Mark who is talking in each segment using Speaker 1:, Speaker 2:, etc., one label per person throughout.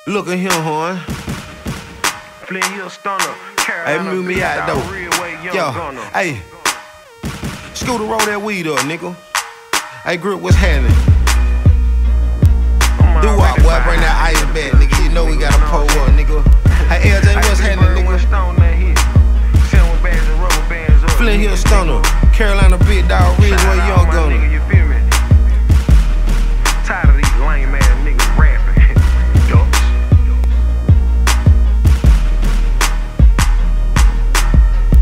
Speaker 1: Look at him, hon.
Speaker 2: Flint Hill Stunner.
Speaker 1: Hey, move me out though. Yo, hey. Scooter, roll that weed up, nigga. Hey, Grip, what's happening? Do what, boy? Bring that ice back, nigga. You know we gotta pull up, nigga. Hey, LJ, what's happening, nigga? Flint Hill Stunner. Carolina Big Dog, Ridgeway Young Gunner.
Speaker 2: You feel me? Tired of these lame ass niggas rapping. Ducks.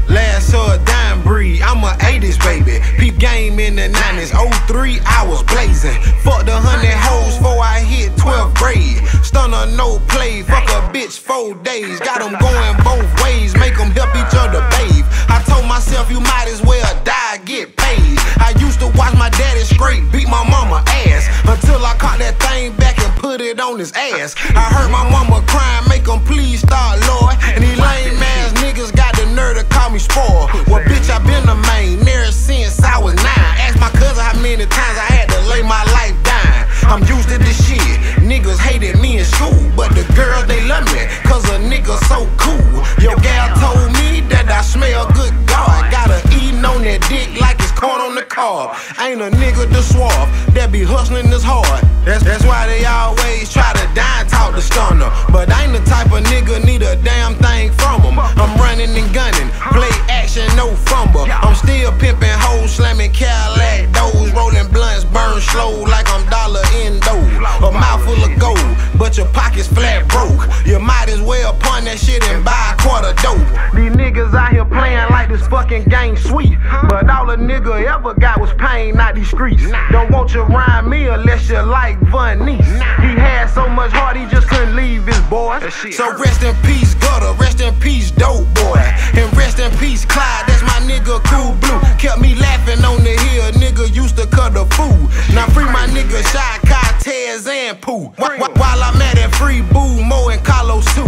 Speaker 1: Last saw a dime breed, I'm a 80s baby. Peep game in the 90s, 03 I was blazing. Fucked 100 hoes before I hit 12th grade. Stunner no play, fuck a bitch 4 days. Got them going both ways, make them help each other bathe. I told myself you might as well die, get paid. I used to watch my daddy straight beat my mama ass, until I caught that thing back and put it on his ass. I heard my mama crying, make them please start, Lord. And these lame ass niggas got the nerve to call me spoiled. Well, bitch, I been the main ever since I was 9. Ask my cousin how many times I had to lay my life down. I'm used to this shit. Niggas hated me in school, but the girls, they love me, cause a nigga so cool. Your gal told me that I smell good, God. Got her eating on that dick like it's corn on the cob. Ain't a nigga the suave that be hustling this hard. That's why they always try to die and talk to Stunner. But I ain't the type of nigga need a damn thing from him. I'm running and gunning, play action, no fumble. I'm still pimping hoes, slamming Cadillac doors, rolling blunts, burn slow like I'm dollar in dough. A mouthful of gold, but your pocket's flat broke. You might as well pawn that shit and buy a quarter dope. These niggas out here playing like this fucking game sweet, but all a nigga ever got was pain out these streets. Don't want you around me unless you like Von Neese. He had so much heart he just couldn't leave his boys. So rest in peace Gutter, rest in peace Dope Boy, and rest in peace Clyde, that's my nigga Cool Blue. Kept me laughing on the hill, nigga used to cut a fool. Now free my nigga Shy, Cortez and Pooh. While I'm at it, free Boo, Mo and Carlos too.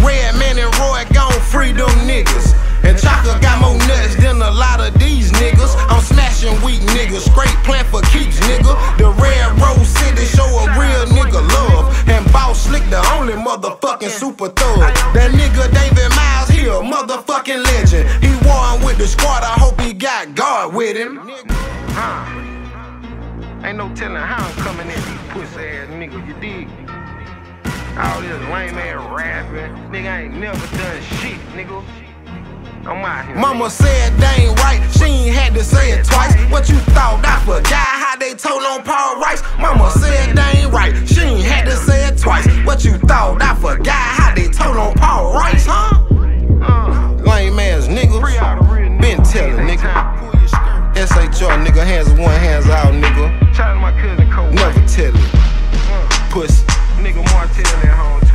Speaker 1: Redman and Roy gon' free them niggas. And Chaka got more nuts than a lot of these niggas. I'm smashing weak niggas, straight plan for keeps, nigga. The Red Rose City show a real nigga love. And Boss Slick the only motherfucking super thug. That nigga David Miles, he a motherfucking legend. He warring with the squad, I hope he got God with him.
Speaker 2: Ain't no telling how I'm coming at these pussy ass niggas, you dig? All this lame ass rapping, nigga I ain't never done shit, nigga. I'm out here.
Speaker 1: Mama said they ain't right, she ain't had to say it twice. What you thought I forgot how they told on Paul Rice? Mama said they ain't right, she ain't had to say it twice. What you thought I forgot how they told on Paul Rice, huh? Lame ass niggas, been telling nigga. SHR nigga, hands one, hands out nigga.
Speaker 2: Shout out to my cousin Cole.
Speaker 1: Never tell it. Pussy.
Speaker 2: Nigga Martell at home.